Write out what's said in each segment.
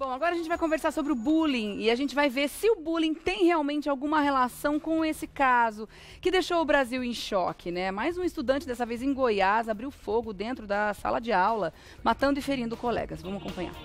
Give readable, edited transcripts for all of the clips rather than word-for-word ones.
Bom, agora a gente vai conversar sobre o bullying e a gente vai ver se o bullying tem realmente alguma relação com esse caso que deixou o Brasil em choque, né? Mais um estudante, dessa vez em Goiás, abriu fogo dentro da sala de aula, matando e ferindo colegas. Vamos acompanhar.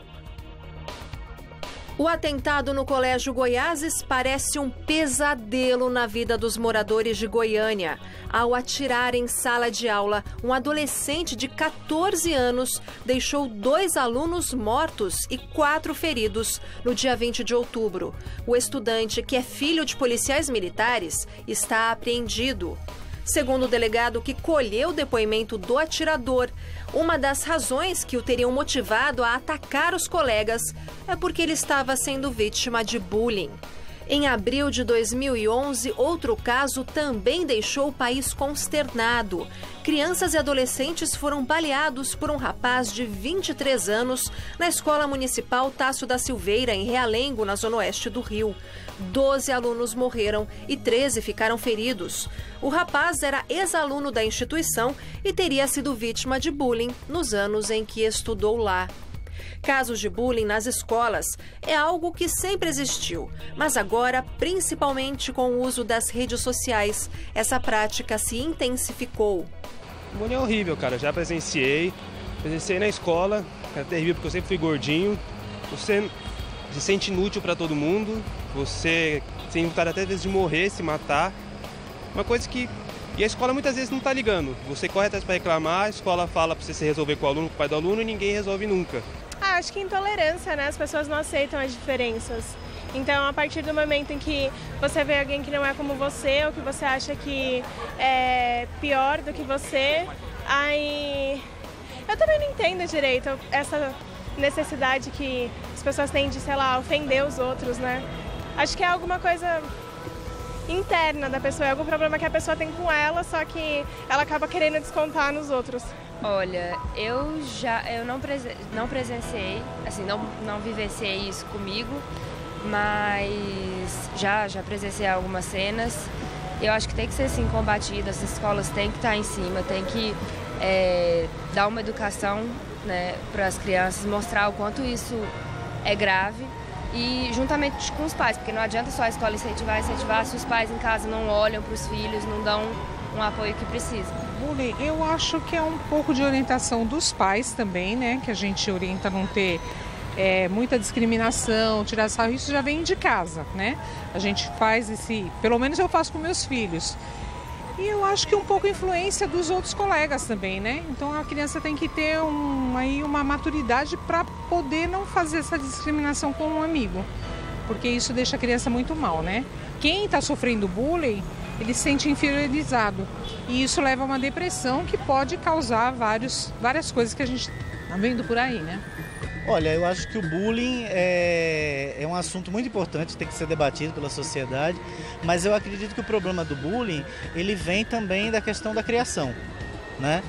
O atentado no Colégio Goiáses parece um pesadelo na vida dos moradores de Goiânia. Ao atirar em sala de aula, um adolescente de 14 anos deixou 2 alunos mortos e 4 feridos no dia 20 de outubro. O estudante, que é filho de policiais militares, está apreendido. Segundo o delegado que colheu o depoimento do atirador, uma das razões que o teriam motivado a atacar os colegas é porque ele estava sendo vítima de bullying. Em abril de 2011, outro caso também deixou o país consternado. Crianças e adolescentes foram baleados por um rapaz de 23 anos na Escola Municipal Tássio da Silveira, em Realengo, na zona oeste do Rio. 12 alunos morreram e 13 ficaram feridos. O rapaz era ex-aluno da instituição e teria sido vítima de bullying nos anos em que estudou lá. Casos de bullying nas escolas é algo que sempre existiu, mas agora, principalmente com o uso das redes sociais, essa prática se intensificou. O bullying é horrível, cara. Já presenciei na escola, é terrível porque eu sempre fui gordinho. Você se sente inútil para todo mundo, você tem vontade até às vezes de morrer, se matar. Uma coisa que... E a escola muitas vezes não está ligando. Você corre atrás para reclamar, a escola fala para você se resolver com o aluno, com o pai do aluno, e ninguém resolve nunca. Acho que intolerância, né? As pessoas não aceitam as diferenças. Então, a partir do momento em que você vê alguém que não é como você, ou que você acha que é pior do que você, aí... Eu também não entendo direito essa necessidade que as pessoas têm de, sei lá, ofender os outros, né? Acho que é alguma coisa interna da pessoa, é algum problema que a pessoa tem com ela, só que ela acaba querendo descontar nos outros. Olha, eu não presenciei, assim, não vivenciei isso comigo, mas já presenciei algumas cenas. Eu acho que tem que ser assim combatido, as escolas têm que estar em cima, tem que dar uma educação, né, para as crianças, mostrar o quanto isso é grave. E juntamente com os pais, porque não adianta só a escola incentivar se os pais em casa não olham para os filhos, não dão um apoio que precisam. Bullying, eu acho que é um pouco de orientação dos pais também, né? Que a gente orienta a não ter muita discriminação, tirar sarro, isso já vem de casa, né? A gente faz pelo menos eu faço com meus filhos. E eu acho que um pouco influência dos outros colegas também, né? Então a criança tem que ter uma maturidade para poder não fazer essa discriminação com um amigo, porque isso deixa a criança muito mal, né? Quem está sofrendo bullying, ele se sente inferiorizado e isso leva a uma depressão que pode causar várias coisas que a gente está vendo por aí, né? Olha, eu acho que o bullying é um assunto muito importante, tem que ser debatido pela sociedade, mas eu acredito que o problema do bullying, ele vem também da questão da criação, né?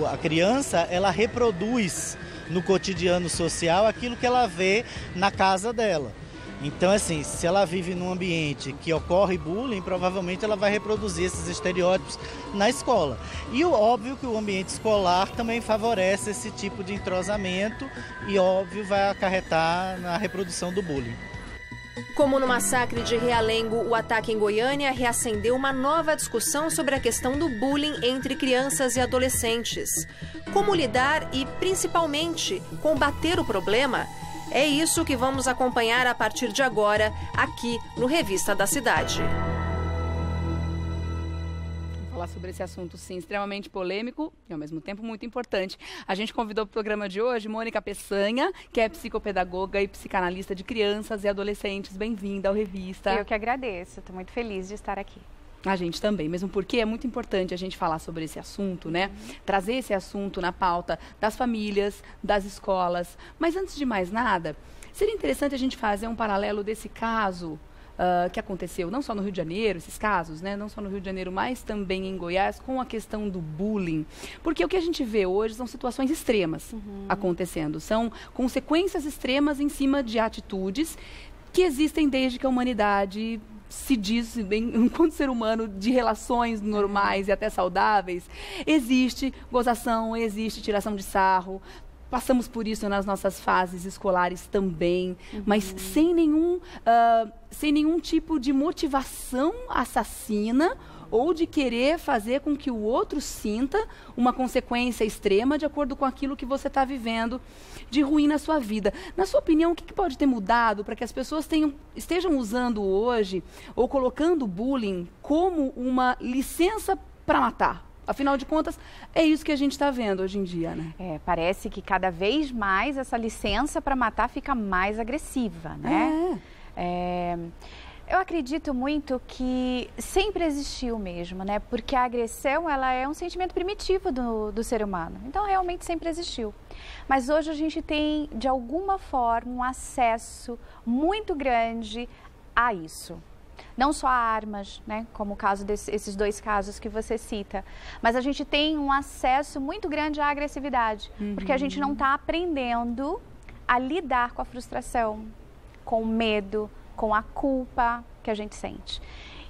A criança, ela reproduz no cotidiano social aquilo que ela vê na casa dela. Então, assim, se ela vive num ambiente que ocorre bullying, provavelmente ela vai reproduzir esses estereótipos na escola. E óbvio que o ambiente escolar também favorece esse tipo de entrosamento e, óbvio, vai acarretar na reprodução do bullying. Como no massacre de Realengo, o ataque em Goiânia reacendeu uma nova discussão sobre a questão do bullying entre crianças e adolescentes. Como lidar e, principalmente, combater o problema? É isso que vamos acompanhar a partir de agora, aqui no Revista da Cidade. Vamos falar sobre esse assunto, sim, extremamente polêmico e, ao mesmo tempo, muito importante. A gente convidou para o programa de hoje Mônica Peçanha, que é psicopedagoga e psicanalista de crianças e adolescentes. Bem-vinda ao Revista. Eu que agradeço, estou muito feliz de estar aqui. A gente também, mesmo porque é muito importante a gente falar sobre esse assunto, né? Trazer esse assunto na pauta das famílias, das escolas. Mas antes de mais nada, seria interessante a gente fazer um paralelo desse caso que aconteceu não só no Rio de Janeiro, esses casos, né? Não só no Rio de Janeiro, mas também em Goiás, com a questão do bullying. Porque o que a gente vê hoje são situações extremas acontecendo. São consequências extremas em cima de atitudes que existem desde que a humanidade se diz, enquanto ser humano, de relações normais e até saudáveis, existe gozação, existe tiração de sarro. passamos por isso nas nossas fases escolares também, mas sem nenhum tipo de motivação assassina ou de querer fazer com que o outro sinta uma consequência extrema de acordo com aquilo que você está vivendo de ruim na sua vida. Na sua opinião, o que pode ter mudado para que as pessoas estejam usando hoje ou colocando o bullying como uma licença para matar? Afinal de contas, é isso que a gente está vendo hoje em dia, né? Parece que cada vez mais essa licença para matar fica mais agressiva, né? Eu acredito muito que sempre existiu mesmo, né? Porque a agressão, ela é um sentimento primitivo do ser humano. Então, realmente sempre existiu. Mas hoje a gente tem, de alguma forma, um acesso muito grande a isso. Não só a armas, né? Como o caso desses dois casos que você cita. Mas a gente tem um acesso muito grande à agressividade. Porque a gente não está aprendendo a lidar com a frustração, com o medo, com a culpa que a gente sente.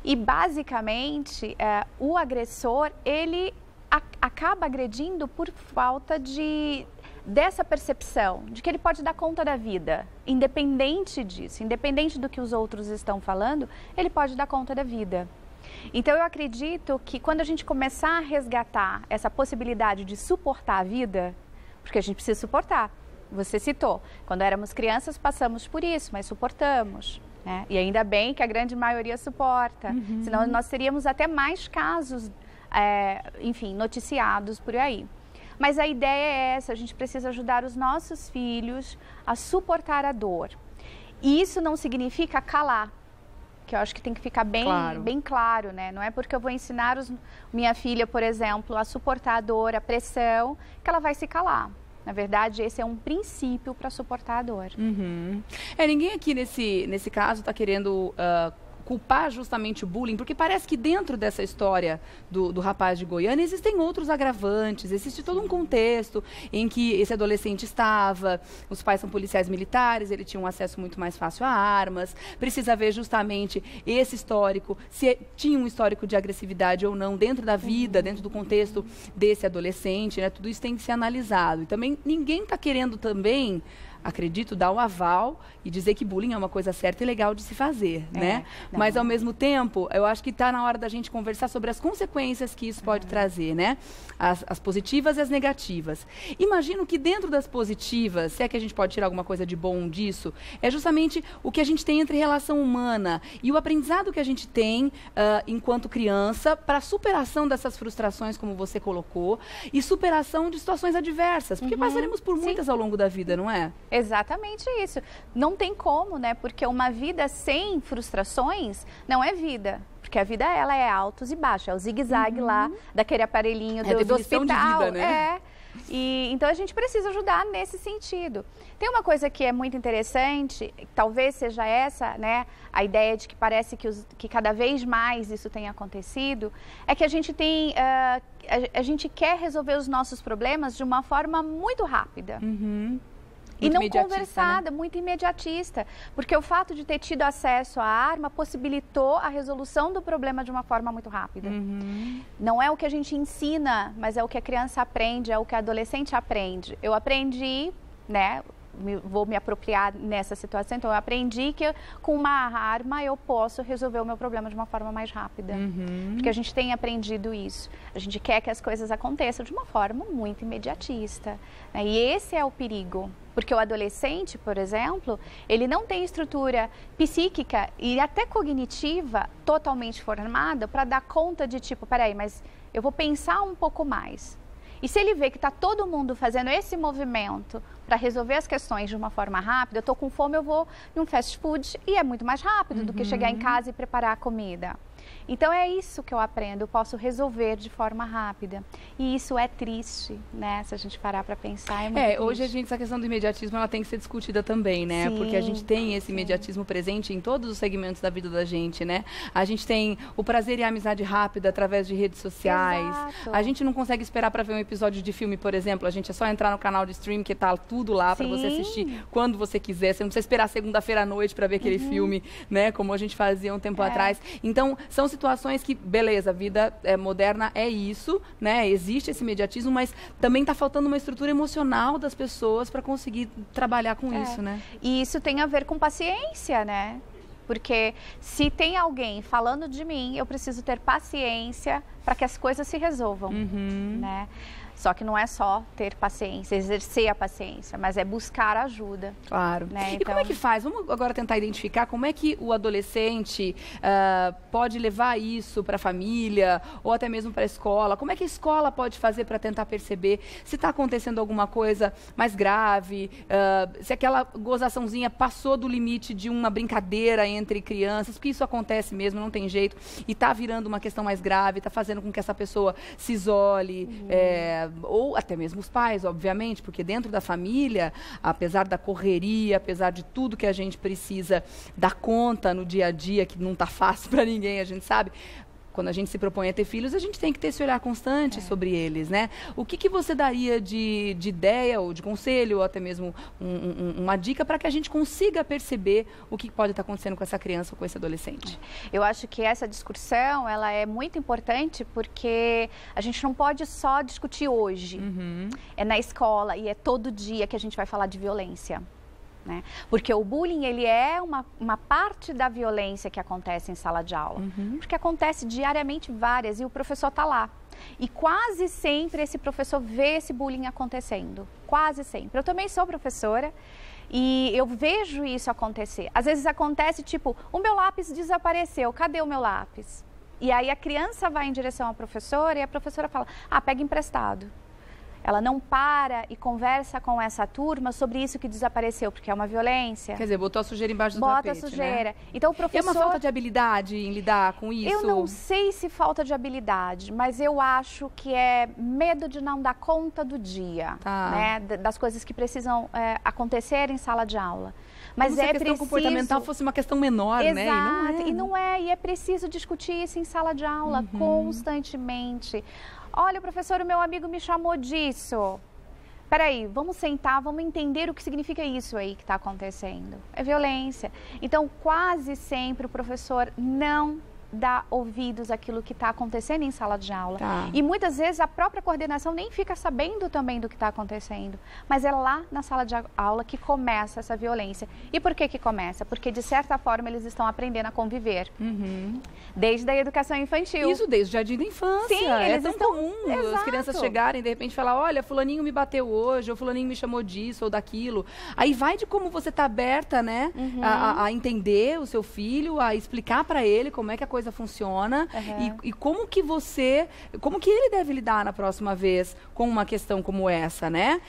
E, basicamente, o agressor, ele acaba agredindo por falta dessa percepção de que ele pode dar conta da vida. Independente disso, independente do que os outros estão falando, ele pode dar conta da vida. Então, eu acredito que quando a gente começar a resgatar essa possibilidade de suportar a vida, porque a gente precisa suportar. Você citou, quando éramos crianças passamos por isso, mas suportamos. Né? E ainda bem que a grande maioria suporta, senão nós teríamos até mais casos, enfim, noticiados por aí. Mas a ideia é essa, a gente precisa ajudar os nossos filhos a suportar a dor. E isso não significa calar, que eu acho que tem que ficar bem claro, né? Não é porque eu vou ensinar minha filha, por exemplo, a suportar a dor, a pressão, que ela vai se calar. Na verdade, esse é um princípio para suportar a dor. Ninguém aqui nesse caso está querendo culpar justamente o bullying, porque parece que dentro dessa história do rapaz de Goiânia existem outros agravantes, existe todo um contexto em que esse adolescente estava, os pais são policiais militares, ele tinha um acesso muito mais fácil a armas, precisa ver justamente esse histórico, se tinha um histórico de agressividade ou não dentro da vida, dentro do contexto desse adolescente, né? Tudo isso tem que ser analisado. E também ninguém está querendo também, acredito, dar o aval e dizer que bullying é uma coisa certa e legal de se fazer, né? Mas, ao mesmo tempo, eu acho que está na hora da gente conversar sobre as consequências que isso pode trazer, né? As positivas e as negativas. Imagino que dentro das positivas, se é que a gente pode tirar alguma coisa de bom disso, é justamente o que a gente tem entre relação humana e o aprendizado que a gente tem enquanto criança para a superação dessas frustrações, como você colocou, e superação de situações adversas, porque passaremos por muitas ao longo da vida, não é? Exatamente isso. Não tem como, né? Porque uma vida sem frustrações não é vida. Porque a vida, ela é altos e baixos. É o zigue-zague lá, daquele aparelhinho do hospital. De vida, né? E então a gente precisa ajudar nesse sentido. Tem uma coisa que é muito interessante, talvez seja essa, né? A ideia de que parece que cada vez mais isso tem acontecido, é que a gente tem... a gente quer resolver os nossos problemas de uma forma muito rápida. E não conversada, né? Muito imediatista, porque o fato de ter tido acesso à arma possibilitou a resolução do problema de uma forma muito rápida. Não é o que a gente ensina, mas é o que a criança aprende, é o que a adolescente aprende. Eu aprendi, né? Vou me apropriar nessa situação, então eu aprendi que com uma arma eu posso resolver o meu problema de uma forma mais rápida, porque a gente tem aprendido isso, a gente quer que as coisas aconteçam de uma forma muito imediatista, né? E esse é o perigo, porque o adolescente, por exemplo, ele não tem estrutura psíquica e até cognitiva totalmente formada para dar conta de tipo, peraí, mas eu vou pensar um pouco mais. E se ele vê que está todo mundo fazendo esse movimento para resolver as questões de uma forma rápida, eu estou com fome, eu vou em um fast food e é muito mais rápido do que chegar em casa e preparar a comida. Então é isso que eu aprendo, eu posso resolver de forma rápida. E isso é triste, né? Se a gente parar para pensar, é muito triste. Hoje essa questão do imediatismo, ela tem que ser discutida também, né? Sim, porque a gente tem esse imediatismo presente em todos os segmentos da vida da gente, né? A gente tem o prazer e a amizade rápida através de redes sociais. Exato. A gente não consegue esperar para ver um episódio de filme, por exemplo. A gente é só entrar no canal de stream que tá tudo lá para você assistir quando você quiser. Você não precisa esperar segunda-feira à noite para ver aquele filme, né? Como a gente fazia um tempo atrás. Então, são São situações que, beleza, a vida moderna é isso, né? Existe esse imediatismo, mas também está faltando uma estrutura emocional das pessoas para conseguir trabalhar com isso, né? E isso tem a ver com paciência, né? Porque se tem alguém falando de mim, eu preciso ter paciência para que as coisas se resolvam, né? Só que não é só ter paciência, exercer a paciência, mas é buscar ajuda. Claro. Né? E como é que faz? Vamos agora tentar identificar como é que o adolescente pode levar isso para a família ou até mesmo para a escola. Como é que a escola pode fazer para tentar perceber se está acontecendo alguma coisa mais grave, se aquela gozaçãozinha passou do limite de uma brincadeira entre crianças, porque isso acontece mesmo, não tem jeito, e está virando uma questão mais grave, está fazendo com que essa pessoa se isole, ou até mesmo os pais, obviamente, porque dentro da família, apesar da correria, apesar de tudo que a gente precisa dar conta no dia a dia, que não está fácil para ninguém, a gente sabe, quando a gente se propõe a ter filhos, a gente tem que ter esse olhar constante sobre eles, né? O que você daria de ideia ou de conselho, ou até mesmo uma dica para que a gente consiga perceber o que pode estar acontecendo com essa criança ou com esse adolescente? Eu acho que essa discussão, ela é muito importante porque a gente não pode só discutir hoje. É na escola e é todo dia que a gente vai falar de violência. Né? Porque o bullying, ele é uma parte da violência que acontece em sala de aula. Porque acontece diariamente várias e o professor está lá. E quase sempre esse professor vê esse bullying acontecendo. Quase sempre. Eu também sou professora e eu vejo isso acontecer. Às vezes acontece tipo, o meu lápis desapareceu, cadê o meu lápis? E aí a criança vai em direção à professora e a professora fala, pega emprestado. Ela não para e conversa com essa turma sobre isso que desapareceu, porque é uma violência. Quer dizer, botou a sujeira embaixo do tapete, Bota a sujeira. Né? Então, o professor... É uma falta de habilidade em lidar com isso? Eu não sei se falta de habilidade, mas eu acho que é medo de não dar conta do dia, né? Das coisas que precisam acontecer em sala de aula. Mas como se a questão comportamental fosse uma questão menor, né? E não é. E é preciso discutir isso em sala de aula constantemente. Olha, professor, o meu amigo me chamou disso. Peraí, vamos sentar, vamos entender o que significa isso aí que está acontecendo. É violência. Então, quase sempre o professor não dá ouvidos àquilo que está acontecendo em sala de aula. E muitas vezes a própria coordenação nem fica sabendo também do que está acontecendo. Mas é lá na sala de aula que começa essa violência. E por que começa? Porque, de certa forma, eles estão aprendendo a conviver. Desde a educação infantil. Isso, desde o jardim da infância. Sim, eles tão comum as crianças chegarem e, de repente, falar, olha, fulaninho me bateu hoje, ou fulaninho me chamou disso ou daquilo. Aí vai de como você está aberta, né, a entender o seu filho, a explicar para ele como é que a coisa funciona e como que ele deve lidar na próxima vez com uma questão como essa, né?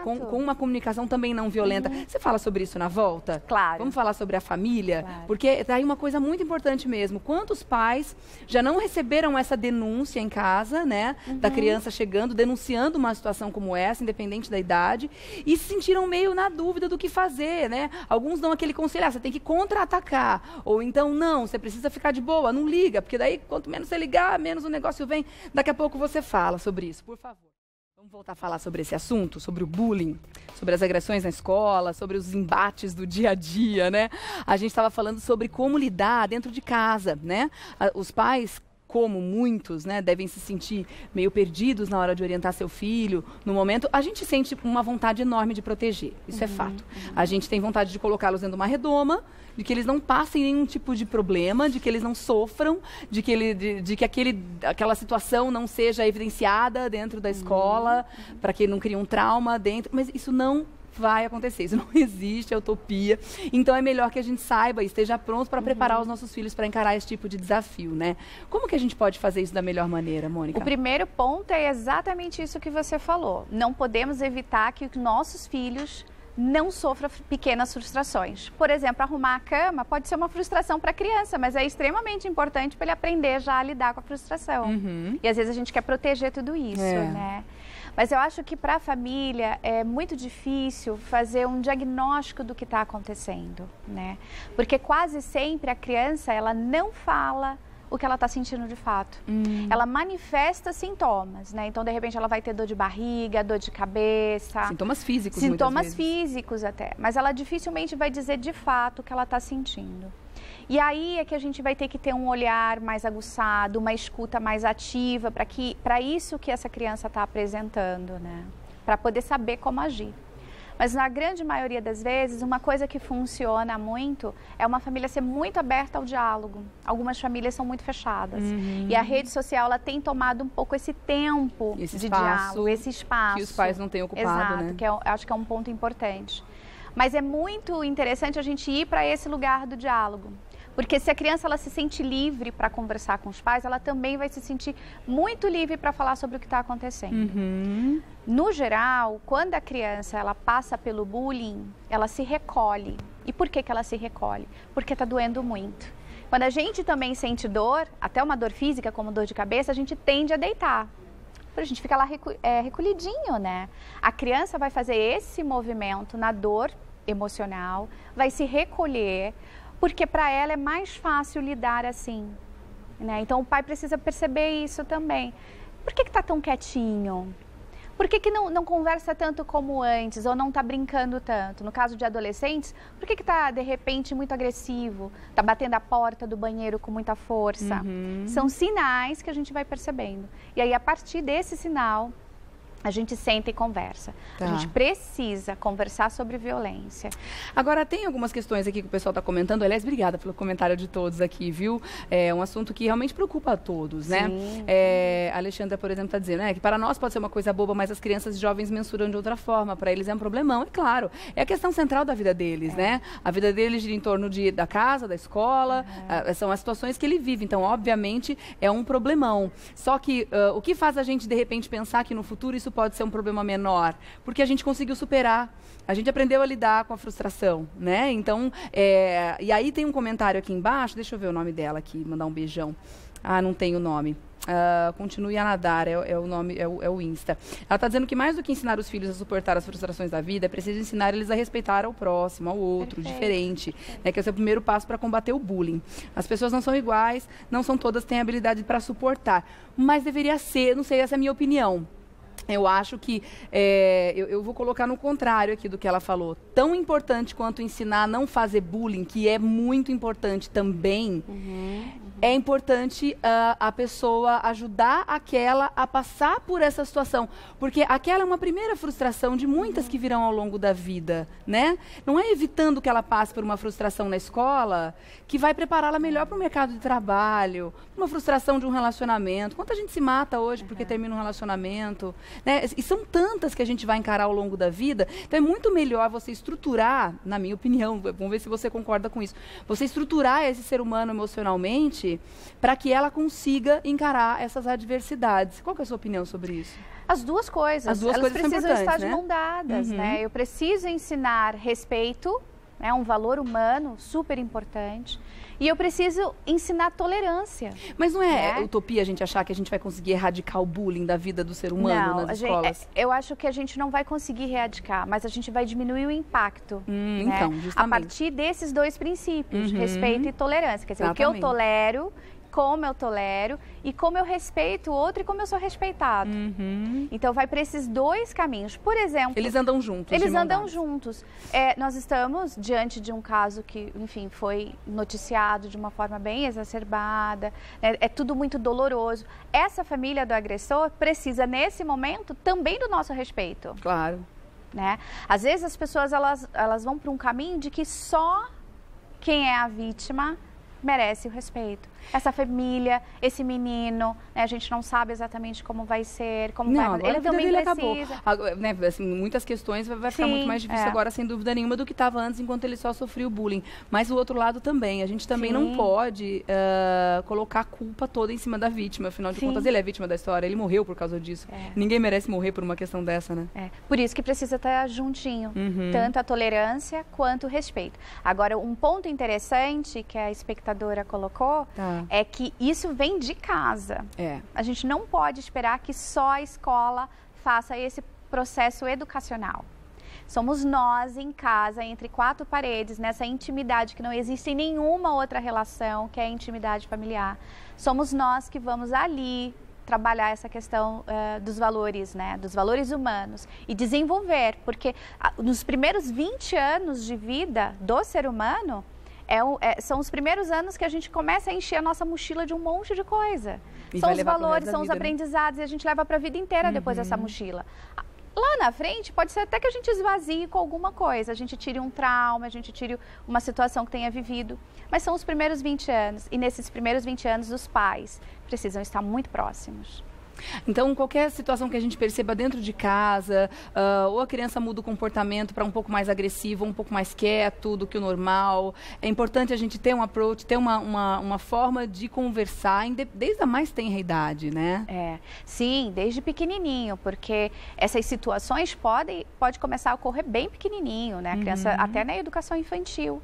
Com uma comunicação também não violenta. Você fala sobre isso na volta? Claro. Vamos falar sobre a família? Claro. Porque tá aí uma coisa muito importante mesmo. Quantos pais já não receberam essa denúncia em casa, né? Da criança chegando, denunciando uma situação como essa, independente da idade, e se sentiram meio na dúvida do que fazer, né? Alguns dão aquele conselho, você tem que contra-atacar. Ou então, não, você precisa ficar de boa, não liga, porque daí quanto menos você ligar, menos o negócio vem. Daqui a pouco você fala sobre isso, por favor. Vamos voltar a falar sobre esse assunto, sobre o bullying, sobre as agressões na escola, sobre os embates do dia a dia, né? A gente estava falando sobre como lidar dentro de casa, né? Os pais, como muitos, né, devem se sentir meio perdidos na hora de orientar seu filho. No momento, a gente sente uma vontade enorme de proteger, isso é fato. A gente tem vontade de colocá-los dentro de uma redoma, de que eles não passem nenhum tipo de problema, de que eles não sofram, de que aquela situação não seja evidenciada dentro da escola, para que ele não crie um trauma dentro, mas isso não vai acontecer, isso não existe, é utopia. Então é melhor que a gente saiba e esteja pronto para preparar os nossos filhos para encarar esse tipo de desafio, né? Como que a gente pode fazer isso da melhor maneira, Mônica? O primeiro ponto é exatamente isso que você falou. Não podemos evitar que os nossos filhos não sofram pequenas frustrações. Por exemplo, arrumar a cama pode ser uma frustração para a criança, mas é extremamente importante para ele aprender já a lidar com a frustração. E às vezes a gente quer proteger tudo isso, né? Mas eu acho que para a família é muito difícil fazer um diagnóstico do que está acontecendo, né? Porque quase sempre a criança, ela não fala o que ela está sentindo de fato. Ela manifesta sintomas, né? Então, de repente, ela vai ter dor de barriga, dor de cabeça. Sintomas físicos, Sintomas muitas vezes. físicos até. Mas ela dificilmente vai dizer de fato o que ela está sentindo. E aí é que a gente vai ter que ter um olhar mais aguçado, uma escuta mais ativa, para isso que essa criança está apresentando, né? Para poder saber como agir. Mas na grande maioria das vezes, uma coisa que funciona muito é uma família ser muito aberta ao diálogo. Algumas famílias são muito fechadas. E a rede social, ela tem tomado um pouco esse tempo de diálogo, esse espaço. Que os pais não têm ocupado, exato, né? Que acho que é um ponto importante. Mas é muito interessante a gente ir para esse lugar do diálogo. Porque se a criança ela se sente livre para conversar com os pais, ela também vai se sentir muito livre para falar sobre o que está acontecendo. No geral, quando a criança ela passa pelo bullying, ela se recolhe. E por que ela se recolhe? Porque está doendo muito. Quando a gente também sente dor, até uma dor física, como dor de cabeça, a gente tende a deitar. A gente fica lá recolhidinho, né? A criança vai fazer esse movimento na dor emocional, vai se recolher, porque para ela é mais fácil lidar assim, né? Então o pai precisa perceber isso também. Por que está tão quietinho? Por que não conversa tanto como antes ou não está brincando tanto? No caso de adolescentes, por que está de repente muito agressivo? Está batendo a porta do banheiro com muita força? São sinais que a gente vai percebendo. E aí a partir desse sinal, a gente senta e conversa. A gente precisa conversar sobre violência. Agora, tem algumas questões aqui que o pessoal está comentando. Aliás, obrigada pelo comentário de todos aqui, viu? É um assunto que realmente preocupa a todos, né? A Alexandra, por exemplo, está dizendo que para nós pode ser uma coisa boba, mas as crianças e jovens mensuram de outra forma. Para eles é um problemão, é claro. É a questão central da vida deles, né? A vida deles gira em torno da casa, da escola. São as situações que ele vive. Então, obviamente, é um problemão. Só que o que faz a gente, de repente, pensar que no futuro isso pode ser um problema menor, porque a gente conseguiu superar, a gente aprendeu a lidar com a frustração, né? Então, e aí tem um comentário aqui embaixo, deixa eu ver o nome dela aqui, mandar um beijão. Não tem o nome. Continue a nadar, é o nome, é o Insta. Ela está dizendo que mais do que ensinar os filhos a suportar as frustrações da vida, é preciso ensinar eles a respeitar ao próximo, ao outro, diferente, né? Que esse é o primeiro passo para combater o bullying. As pessoas não são iguais, não são todas têm habilidade para suportar, mas deveria ser, não sei, essa é a minha opinião. Eu acho que, eu vou colocar no contrário aqui do que ela falou. Tão importante quanto ensinar a não fazer bullying, que é muito importante também, é importante a pessoa ajudar aquela a passar por essa situação. Porque aquela é uma primeira frustração de muitas que virão ao longo da vida, né? Não é evitando que ela passe por uma frustração na escola que vai prepará-la melhor para o mercado de trabalho, uma frustração de um relacionamento. Quanta gente se mata hoje porque termina um relacionamento, né? E são tantas que a gente vai encarar ao longo da vida. Então é muito melhor você estruturar, na minha opinião, vamos ver se você concorda com isso, você estruturar esse ser humano emocionalmente para que ela consiga encarar essas adversidades. Qual que é a sua opinião sobre isso? As duas coisas. As duas Elas coisas precisam estar de né? mão dadas, né? Eu preciso ensinar respeito, né? Um valor humano super importante. E eu preciso ensinar tolerância. Mas não é utopia a gente achar que a gente vai conseguir erradicar o bullying da vida do ser humano nas escolas? Eu acho que a gente não vai conseguir erradicar, mas a gente vai diminuir o impacto. Né? Então, justamente. A partir desses dois princípios, respeito e tolerância. Quer dizer, o que eu tolero, como eu tolero e como eu respeito o outro e como eu sou respeitado. Então, vai para esses dois caminhos. Por exemplo... Eles andam juntos. Eles andam juntos. Nós estamos diante de um caso que, enfim, foi noticiado de uma forma bem exacerbada. Né? É tudo muito doloroso. Essa família do agressor precisa, nesse momento, também do nosso respeito. Claro. Né? Às vezes, as pessoas elas vão para um caminho de que só quem é a vítima merece o respeito. Essa família, esse menino, né, a gente não sabe exatamente como vai ser, como vai... Ele também precisa. Acabou. Né, assim, muitas questões vai ficar muito mais difícil agora, sem dúvida nenhuma, do que estava antes, enquanto ele só sofria o bullying. Mas o outro lado também. A gente também não pode colocar a culpa toda em cima da vítima. Afinal de contas, ele é vítima da história. Ele morreu por causa disso. Ninguém merece morrer por uma questão dessa, né? Por isso que precisa estar juntinho. Tanto a tolerância quanto o respeito. Agora, um ponto interessante que a espectadora colocou é que isso vem de casa. A gente não pode esperar que só a escola faça esse processo educacional. Somos nós em casa, entre quatro paredes, nessa intimidade que não existe em nenhuma outra relação, que é a intimidade familiar. Somos nós que vamos ali trabalhar essa questão dos valores, né? Dos valores humanos e desenvolver, porque nos primeiros 20 anos de vida do ser humano, são os primeiros anos que a gente começa a encher a nossa mochila de um monte de coisa. E são vai os levar pro valores, resto da são os vida, né? aprendizados, e a gente leva para a vida inteira depois dessa mochila. Lá na frente, pode ser até que a gente esvazie com alguma coisa, a gente tire um trauma, a gente tire uma situação que tenha vivido. Mas são os primeiros 20 anos, e nesses primeiros 20 anos os pais precisam estar muito próximos. Então, qualquer situação que a gente perceba dentro de casa, ou a criança muda o comportamento para um pouco mais agressivo, um pouco mais quieto do que o normal, é importante a gente ter um approach, ter uma forma de conversar, desde a mais tenra idade, né? Sim, desde pequenininho, porque essas situações podem começar a ocorrer bem pequenininho, né? A criança, até na educação infantil.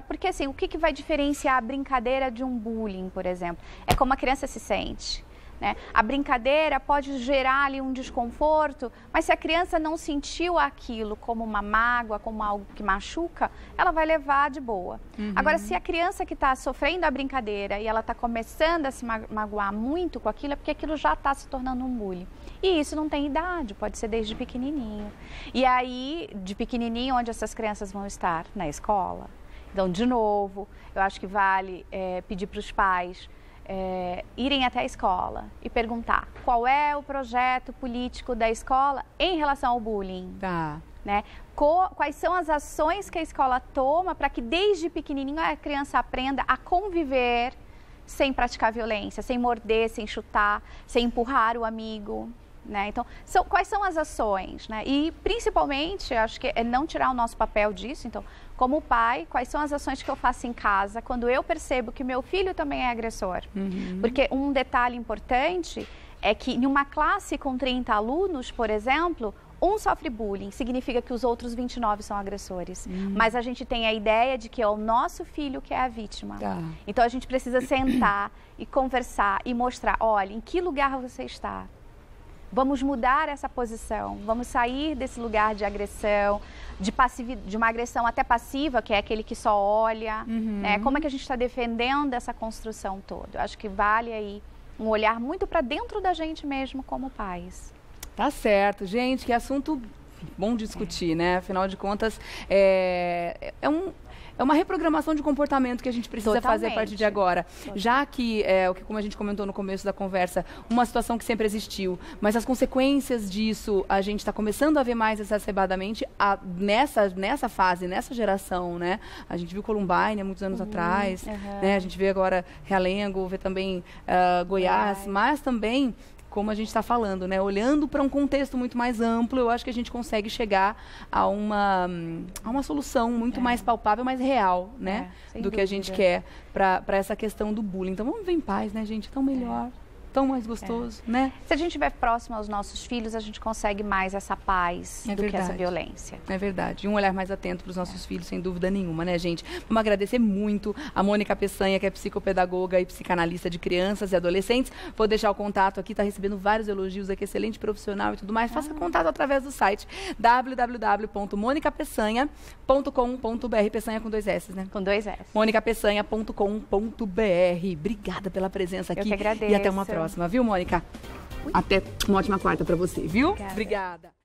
Porque assim, o que vai diferenciar a brincadeira de um bullying, por exemplo? É como a criança se sente. Né? A brincadeira pode gerar ali um desconforto, mas se a criança não sentiu aquilo como uma mágoa, como algo que machuca, ela vai levar de boa. Agora, se a criança que está sofrendo a brincadeira e ela está começando a se magoar muito com aquilo, é porque aquilo já está se tornando um bullying. E isso não tem idade, pode ser desde pequenininho. E aí, de pequenininho, onde essas crianças vão estar? Na escola. Então, de novo, eu acho que vale pedir para os pais irem até a escola e perguntar qual é o projeto político da escola em relação ao bullying. Tá. Né? Quais são as ações que a escola toma para que desde pequenininho a criança aprenda a conviver sem praticar violência, sem morder, sem chutar, sem empurrar o amigo. Né? Então, quais são as ações? Né? E, principalmente, acho que é não tirar o nosso papel disso. Então, como pai, quais são as ações que eu faço em casa quando eu percebo que meu filho também é agressor? Porque um detalhe importante é que em uma classe com 30 alunos, por exemplo, um sofre bullying, significa que os outros 29 são agressores. Mas a gente tem a ideia de que é o nosso filho que é a vítima. Tá. Então, a gente precisa sentar e conversar e mostrar, olha, em que lugar você está? Vamos mudar essa posição, vamos sair desse lugar de agressão, de uma agressão até passiva, que é aquele que só olha, né? Como é que a gente está defendendo essa construção toda? Eu acho que vale aí um olhar muito para dentro da gente mesmo como pais. Tá certo, gente, que assunto bom de discutir, né? Afinal de contas, é uma reprogramação de comportamento que a gente precisa fazer a partir de agora. Já que, como a gente comentou no começo da conversa, uma situação que sempre existiu, mas as consequências disso a gente está começando a ver mais exacerbadamente nessa fase, nessa geração, né? A gente viu Columbine há muitos anos atrás, né? A gente vê agora Realengo, vê também Goiás, mas também, como a gente está falando, né? Olhando para um contexto muito mais amplo, eu acho que a gente consegue chegar a uma solução muito mais palpável, mais real, né? Do que a gente quer para essa questão do bullying. Então vamos viver em paz, né, gente? Tão melhor. Tão mais gostoso, né? Se a gente estiver próximo aos nossos filhos, a gente consegue mais essa paz do que essa violência. É verdade. E um olhar mais atento para os nossos filhos, sem dúvida nenhuma, né, gente? Vamos agradecer muito a Mônica Peçanha, que é psicopedagoga e psicanalista de crianças e adolescentes. Vou deixar o contato aqui, está recebendo vários elogios aqui, excelente profissional e tudo mais. Faça contato através do site www.monicapeçanha.com.br. Peçanha com 2 S, né? Com 2 S. monicapeçanha.com.br. Obrigada pela presença aqui. Eu que agradeço. E até uma próxima, viu, Mônica? Até uma ótima quarta para você, viu? Obrigada. Obrigada.